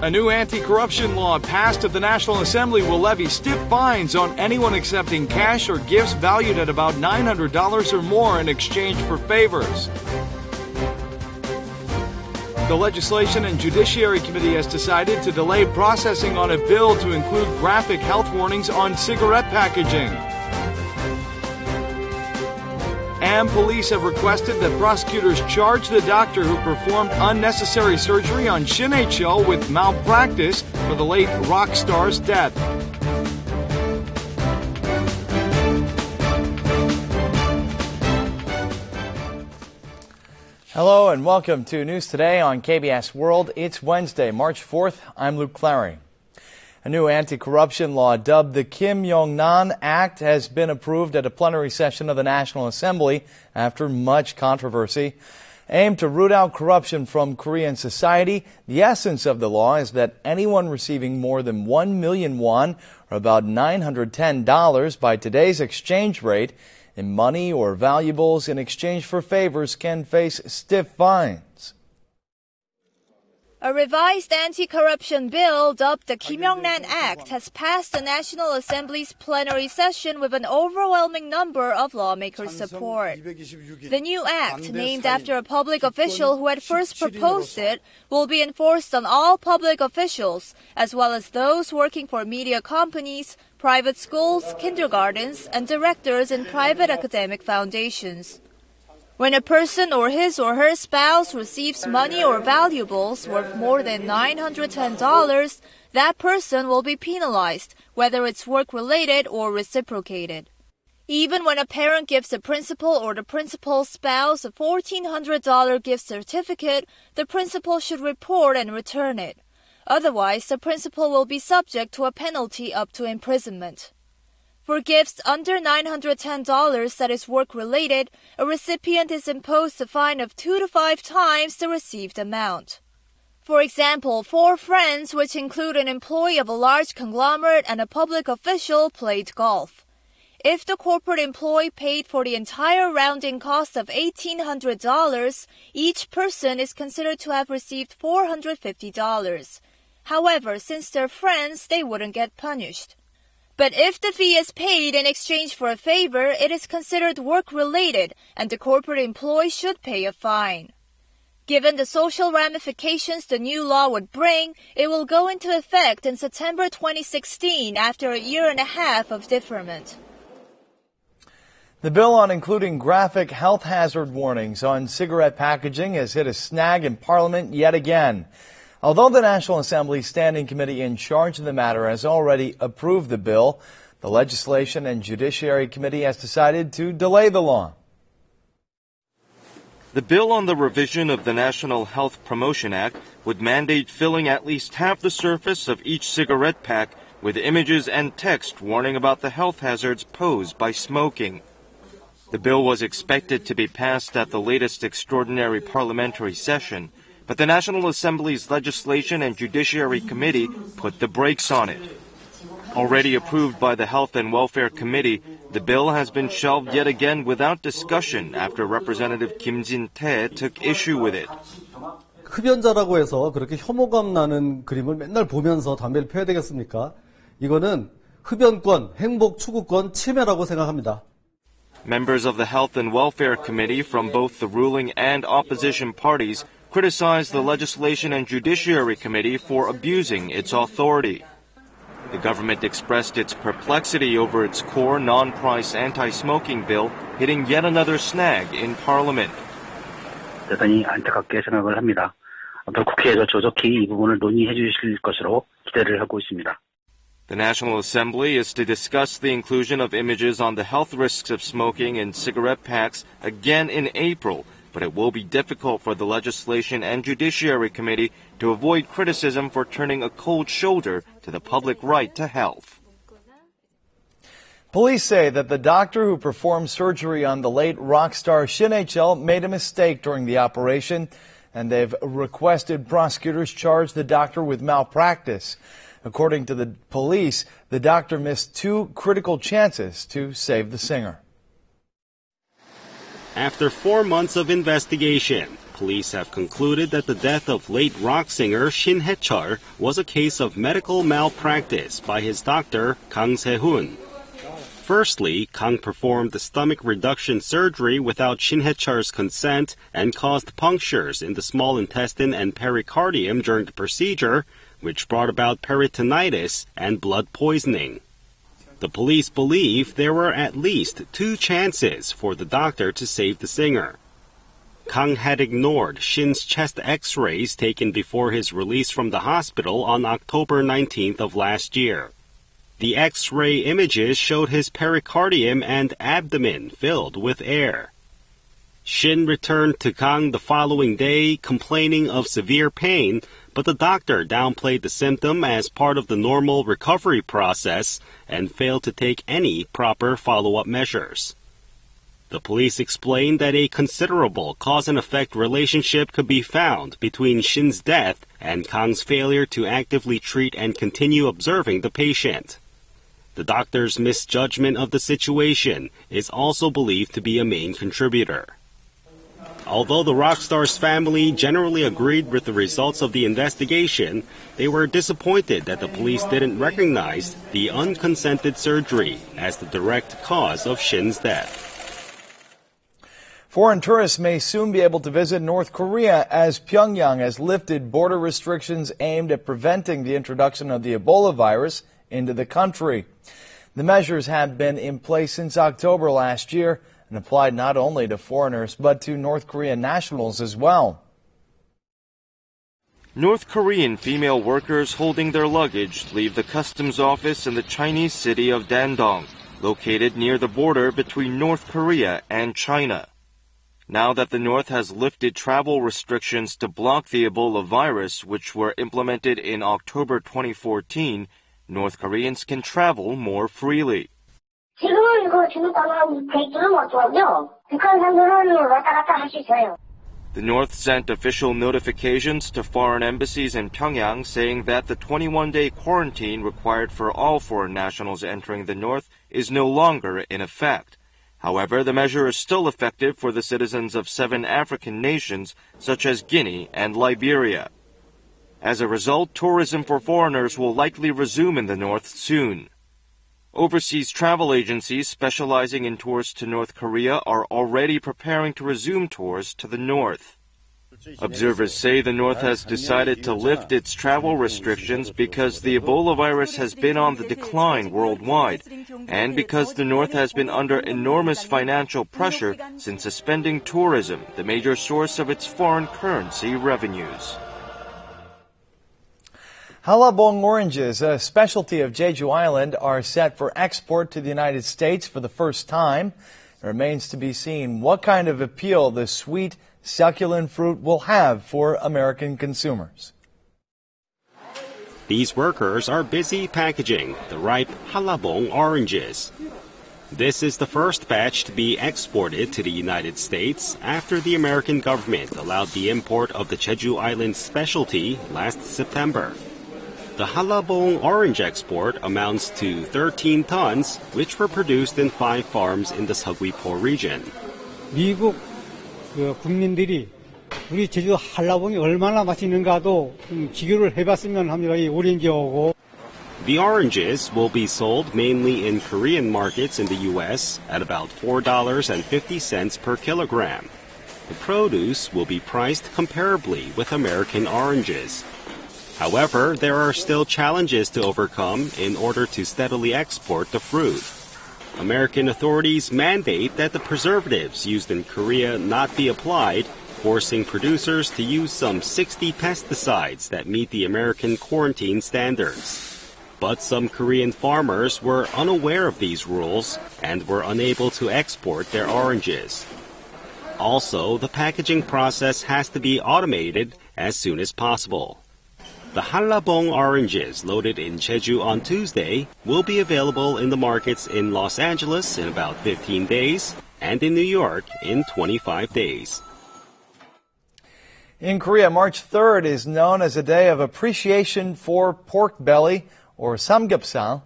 A new anti-corruption law passed at the National Assembly will levy stiff fines on anyone accepting cash or gifts valued at about $900 or more in exchange for favors. The Legislation and Judiciary Committee has decided to delay processing on a bill to include graphic health warnings on cigarette packaging. And police have requested that prosecutors charge the doctor who performed unnecessary surgery on Shin H.L. with malpractice for the late rock star's death. Hello and welcome to News Today on KBS World. It's Wednesday, March 4th. I'm Luke Clary. A new anti-corruption law dubbed the Kim Yong-nan Act has been approved at a plenary session of the National Assembly after much controversy. Aimed to root out corruption from Korean society, the essence of the law is that anyone receiving more than 1 million won, or about $910 by today's exchange rate, in money or valuables in exchange for favors can face stiff fines. A revised anti-corruption bill dubbed the Kim Yong-nan Act has passed the National Assembly's plenary session with an overwhelming number of lawmakers' support. The new act, named after a public official who had first proposed it, will be enforced on all public officials, as well as those working for media companies, private schools, kindergartens, and directors in private academic foundations. When a person or his or her spouse receives money or valuables worth more than $910, that person will be penalized, whether it's work-related or reciprocated. Even when a parent gives the principal or the principal's spouse a $1,400 gift certificate, the principal should report and return it. Otherwise, the principal will be subject to a penalty up to imprisonment. For gifts under $910 that is work-related, a recipient is imposed a fine of 2 to 5 times the received amount. For example, 4 friends, which include an employee of a large conglomerate and a public official, played golf. If the corporate employee paid for the entire rounding cost of $1,800, each person is considered to have received $450. However, since they're friends, they wouldn't get punished. But if the fee is paid in exchange for a favor, it is considered work-related, and the corporate employee should pay a fine. Given the social ramifications the new law would bring, it will go into effect in September 2016 after a year and a half of deferment. The bill on including graphic health hazard warnings on cigarette packaging has hit a snag in Parliament yet again. Although the National Assembly Standing Committee in charge of the matter has already approved the bill, the Legislation and Judiciary Committee has decided to delay the law. The bill on the revision of the National Health Promotion Act would mandate filling at least half the surface of each cigarette pack with images and text warning about the health hazards posed by smoking. The bill was expected to be passed at the latest extraordinary parliamentary session, but the National Assembly's Legislation and Judiciary Committee put the brakes on it. Already approved by the Health and Welfare Committee, the bill has been shelved yet again without discussion after Representative Kim Jin-tae took issue with it. 흡연자라고 해서 그렇게 혐오감 나는 그림을 맨날 보면서 담배를 피워야 되겠습니까? 이거는 흡연권, 행복 추구권 침해라고 생각합니다. Members of the Health and Welfare Committee from both the ruling and opposition parties criticized the Legislation and Judiciary Committee for abusing its authority. The government expressed its perplexity over its core non-price anti-smoking bill hitting yet another snag in Parliament. 대단히 안타깝게 생각을 합니다. 국회에서 조속히 이 부분을 논의해 주실 것으로 기대를 하고 있습니다. The National Assembly is to discuss the inclusion of images on the health risks of smoking in cigarette packs again in April, but it will be difficult for the Legislation and Judiciary Committee to avoid criticism for turning a cold shoulder to the public right to health. Police say that the doctor who performed surgery on the late rock star Shin H.L. made a mistake during the operation, and they've requested prosecutors charge the doctor with malpractice. According to the police, the doctor missed 2 critical chances to save the singer. After 4 months of investigation, police have concluded that the death of late rock singer Shin Hae-chul was a case of medical malpractice by his doctor, Kang Se-hoon. Firstly, Kang performed the stomach reduction surgery without Shin Hae-chul's consent and caused punctures in the small intestine and pericardium during the procedure, which brought about peritonitis and blood poisoning. The police believe there were at least 2 chances for the doctor to save the singer. Kang had ignored Shin's chest x-rays taken before his release from the hospital on October 19th of last year. The X-ray images showed his pericardium and abdomen filled with air. Shin returned to Kang the following day complaining of severe pain, but the doctor downplayed the symptom as part of the normal recovery process and failed to take any proper follow-up measures. The police explained that a considerable cause-and-effect relationship could be found between Shin's death and Kang's failure to actively treat and continue observing the patient. The doctor's misjudgment of the situation is also believed to be a main contributor. Although the rock star's family generally agreed with the results of the investigation, they were disappointed that the police didn't recognize the unconsented surgery as the direct cause of Shin's death. Foreign tourists may soon be able to visit North Korea as Pyongyang has lifted border restrictions aimed at preventing the introduction of the Ebola virus into the country. The measures have been in place since October last year and applied not only to foreigners but to North Korean nationals as well. North Korean female workers holding their luggage leave the customs office in the Chinese city of Dandong, located near the border between North Korea and China. Now that the North has lifted travel restrictions to block the Ebola virus, which were implemented in October 2014, North Koreans can travel more freely. The North sent official notifications to foreign embassies in Pyongyang saying that the 21-day quarantine required for all foreign nationals entering the North is no longer in effect. However, the measure is still effective for the citizens of 7 African nations, such as Guinea and Liberia. As a result, tourism for foreigners will likely resume in the North soon. Overseas travel agencies specializing in tours to North Korea are already preparing to resume tours to the North. Observers say the North has decided to lift its travel restrictions because the Ebola virus has been on the decline worldwide, and because the North has been under enormous financial pressure since suspending tourism, the major source of its foreign currency revenues. Halabong oranges, a specialty of Jeju Island, are set for export to the United States for the first time. It remains to be seen what kind of appeal the sweet, succulent fruit will have for American consumers. These workers are busy packaging the ripe Halabong oranges. This is the first batch to be exported to the United States after the American government allowed the import of the Jeju Island specialty last September. The Halabong orange export amounts to 13 tons, which were produced in 5 farms in the Seogwipo region. 미국 국민들이 우리 제주 한라봉이 얼마나 맛있는가도 비교를 해봤으면 합니다. 이 오렌지하고. The oranges will be sold mainly in Korean markets in the U.S. at about $4.50 per kilogram. The produce will be priced comparably with American oranges. However, there are still challenges to overcome in order to steadily export the fruit. American authorities mandate that the preservatives used in Korea not be applied, forcing producers to use some 60 pesticides that meet the American quarantine standards. But some Korean farmers were unaware of these rules and were unable to export their oranges. Also, the packaging process has to be automated as soon as possible. The Halabong oranges loaded in Jeju on Tuesday will be available in the markets in Los Angeles in about 15 days and in New York in 25 days. In Korea, March 3rd is known as a day of appreciation for pork belly, or samgyeopsal.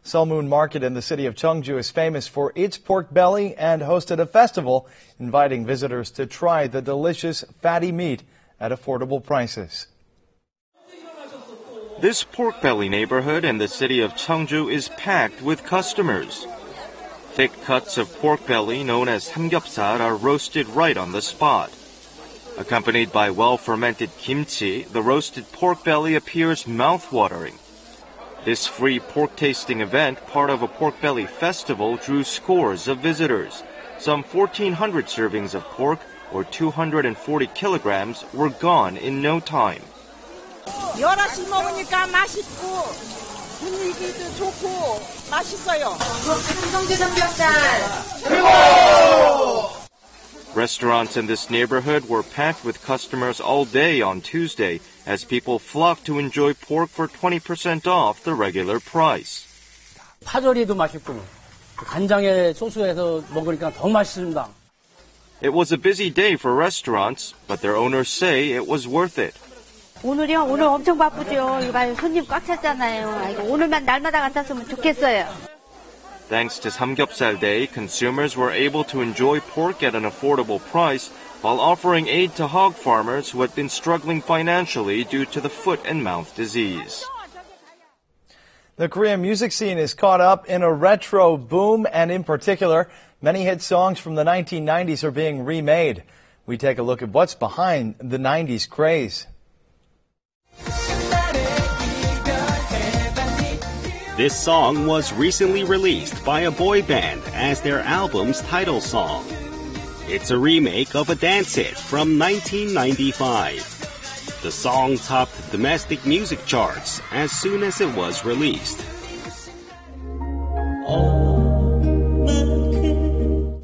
Seolmoon Market in the city of Cheongju is famous for its pork belly and hosted a festival inviting visitors to try the delicious fatty meat at affordable prices. This pork belly neighborhood in the city of Cheongju is packed with customers. Thick cuts of pork belly known as samgyeopsal are roasted right on the spot. Accompanied by well-fermented kimchi, the roasted pork belly appears mouth-watering. This free pork tasting event, part of a pork belly festival, drew scores of visitors. Some 1,400 servings of pork, or 240 kilograms, were gone in no time. 여럿이 먹으니까 맛있고 분위기도 좋고 맛있어요. 삼성제 삼겹살. Restaurants in this neighborhood were packed with customers all day on Tuesday as people flocked to enjoy pork for 20% off the regular price. 파절이도 맛있고 간장에 소스해서 먹으니까 더 맛있습니다. It was a busy day for restaurants, but their owners say it was worth it. 오늘이요? 오늘 엄청 바쁘죠. 이거 손님 꽉 찼잖아요. 아이고, 오늘만 날마다 같았으면 좋겠어요. Thanks to Samgyeopsal Day, consumers were able to enjoy pork at an affordable price while offering aid to hog farmers who had been struggling financially due to the foot and mouth disease. The Korean music scene is caught up in a retro boom, and in particular, many hit songs from the 1990s are being remade. We take a look at what's behind the 90s craze. This song was recently released by a boy band as their album's title song. It's a remake of a dance hit from 1995. The song topped domestic music charts as soon as it was released.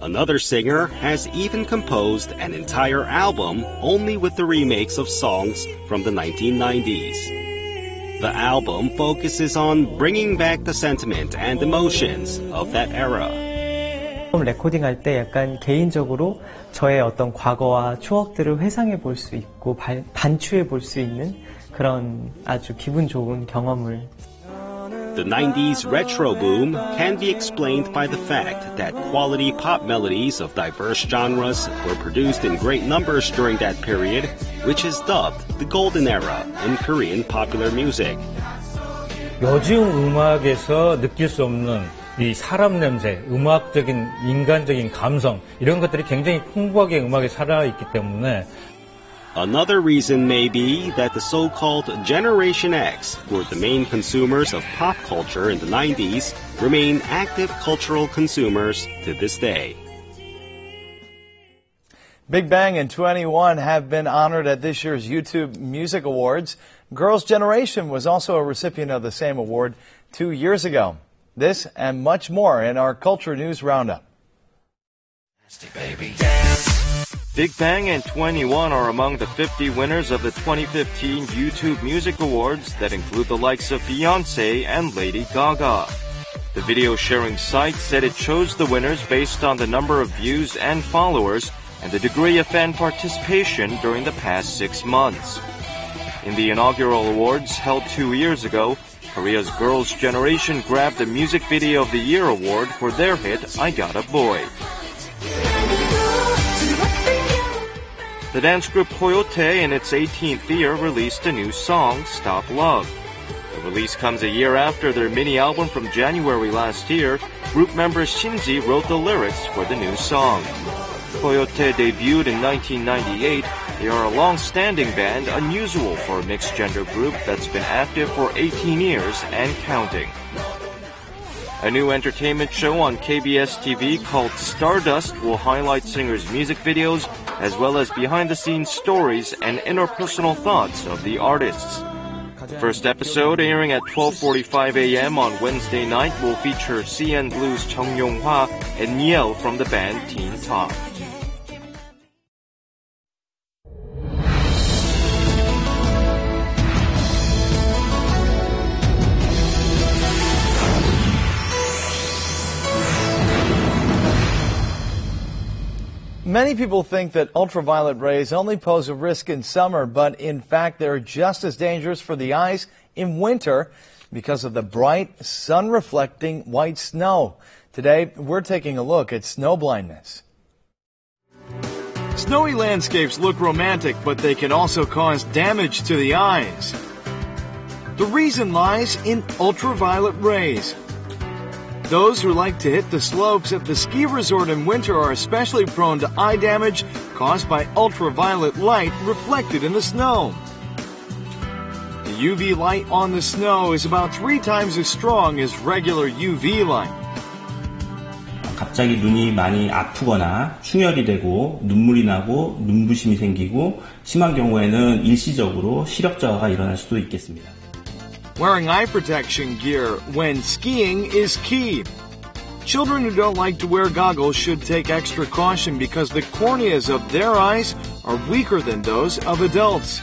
Another singer has even composed an entire album only with the remakes of songs from the 1990s. The album focuses on bringing back the sentiment and emotions of that era. 레코딩할 때 약간 개인적으로 저의 어떤 과거와 추억들을 회상해 볼 수 있고 반추해 볼 수 있는 그런 아주 기분 좋은 경험을. The 90s retro boom can be explained by the fact that quality pop melodies of diverse genres were produced in great numbers during that period, which is dubbed the golden era in Korean popular music. 요즘 음악에서 느낄 수 없는 이 사람 냄새, 음악적인, 인간적인 감성 이런 것들이 굉장히 풍부하게 음악에 살아있기 때문에 Another reason may be that the so-called Generation X, who were the main consumers of pop culture in the 90s, remain active cultural consumers to this day. Big Bang and 21 have been honored at this year's YouTube Music Awards. Girls' Generation was also a recipient of the same award 2 years ago. This and much more in our Culture News Roundup. Big Bang and 21 are among the 50 winners of the 2015 YouTube Music Awards that include the likes of Beyoncé and Lady Gaga. The video sharing site said it chose the winners based on the number of views and followers and the degree of fan participation during the past 6 months. In the inaugural awards held 2 years ago, Korea's Girls' Generation grabbed the Music Video of the Year award for their hit, I Got a Boy. The dance group Coyote, in its 18th year, released a new song, Stop Love. The release comes a year after their mini-album from January last year. Group member Shinji wrote the lyrics for the new song. Coyote debuted in 1998. They are a long-standing band, unusual for a mixed-gender group that's been active for 18 years and counting. A new entertainment show on KBS TV called Stardust will highlight singers' music videos as well as behind-the-scenes stories and interpersonal thoughts of the artists. The first episode, airing at 12:45 a.m. on Wednesday night, will feature CN Blues Chung Yong-hwa and Niel from the band Teen Top. Many people think that ultraviolet rays only pose a risk in summer, but in fact they're just as dangerous for the eyes in winter. because of the bright, sun-reflecting white snow. Today, we're taking a look at snow blindness. Snowy landscapes look romantic, but they can also cause damage to the eyes. The reason lies in ultraviolet rays. Those who like to hit the slopes at the ski resort in winter are especially prone to eye damage caused by ultraviolet light reflected in the snow. The UV light on the snow is about 3 times as strong as regular UV light. 갑자기 눈이 많이 아프거나 충혈이 되고 눈물이 나고 눈부심이 생기고 심한 경우에는 일시적으로 시력 저하가 일어날 수도 있겠습니다. Wearing eye protection gear when skiing is key. Children who don't like to wear goggles should take extra caution because the corneas of their eyes are weaker than those of adults.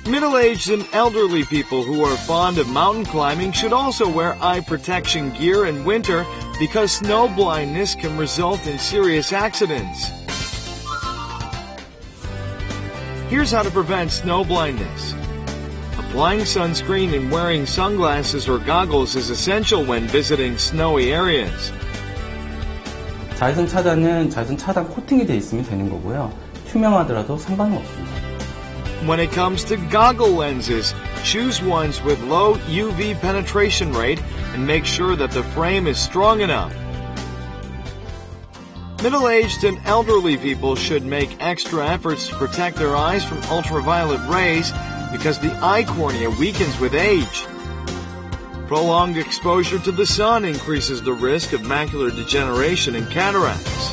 Middle-aged and elderly people who are fond of mountain climbing should also wear eye protection gear in winter because snow blindness can result in serious accidents. Here's how to prevent snow blindness. Applying sunscreen and wearing sunglasses or goggles is essential when visiting snowy areas. 자외선 차단은 자외선 차단 코팅이 돼 있으면 되는 거고요. 투명하더라도 상관은 없습니다. When it comes to goggle lenses, choose ones with low UV penetration rate and make sure that the frame is strong enough. Middle-aged and elderly people should make extra efforts to protect their eyes from ultraviolet rays because the eye cornea weakens with age. Prolonged exposure to the sun increases the risk of macular degeneration and cataracts.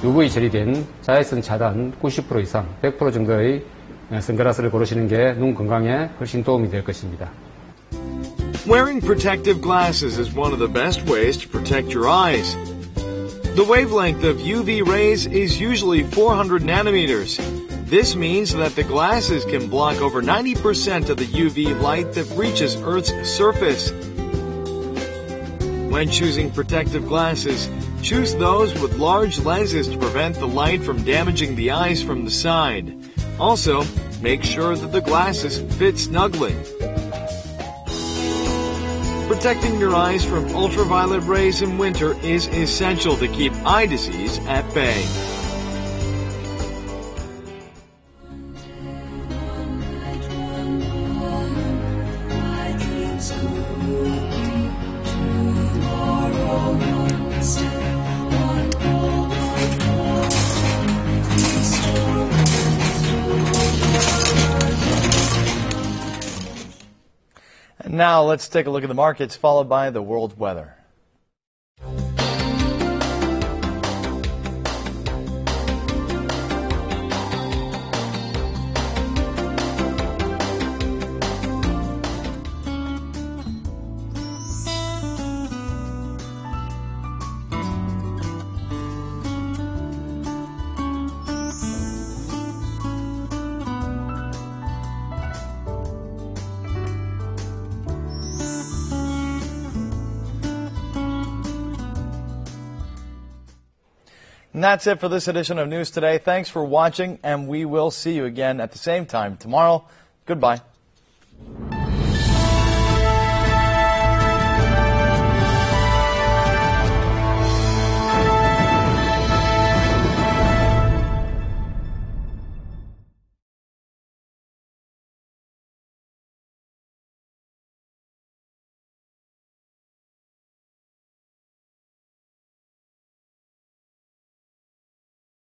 UV 처리된 자외선 차단 90% 이상, 100% 정도의 선글라스를 고르시는 게 눈 건강에 훨씬 도움이 될 것입니다. Wearing protective glasses is one of the best ways to protect your eyes. The wavelength of UV rays is usually 400 nanometers. This means that the glasses can block over 90% of the UV light that reaches Earth's surface. When choosing protective glasses, choose those with large lenses to prevent the light from damaging the eyes from the side. Also, make sure that the glasses fit snugly. Protecting your eyes from ultraviolet rays in winter is essential to keep eye disease at bay. Now let's take a look at the markets, followed by the world weather. And that's it for this edition of News Today. Thanks for watching, and we will see you again at the same time tomorrow. Goodbye.